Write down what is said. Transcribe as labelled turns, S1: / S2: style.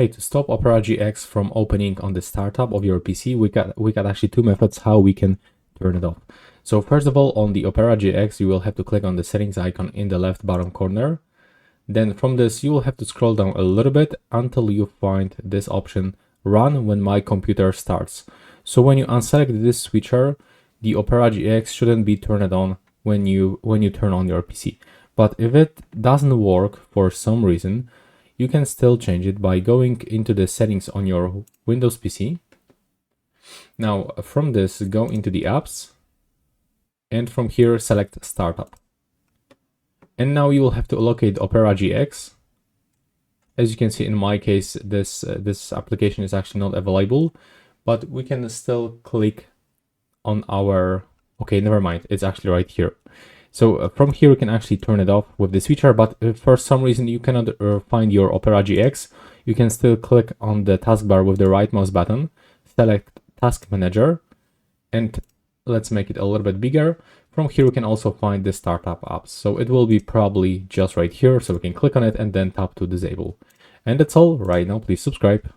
S1: Hey, to stop Opera GX from opening on the startup of your PC, we got actually two methods how we can turn it off. So first of all, on the Opera GX, you will have to click on the settings icon in the left bottom corner. Then from this, you will have to scroll down a little bit until you find this option, Run when my computer starts. So when you unselect this switcher, the Opera GX shouldn't be turned on when you turn on your PC. But if it doesn't work for some reason, you can still change it by going into the settings on your Windows PC. Now from this, go into the apps, and from here select Startup. And now you will have to allocate Opera GX. As you can see, in my case, this application is actually not available, but we can still click on our, okay, never mind, it's actually right here. So from here, you can actually turn it off with the switcher, but if for some reason you cannot find your Opera GX, you can still click on the taskbar with the right mouse button, select Task Manager, and let's make it a little bit bigger. From here, we can also find the startup apps. So it will be probably just right here. So we can click on it and then tap to disable. And that's all right now. Please subscribe.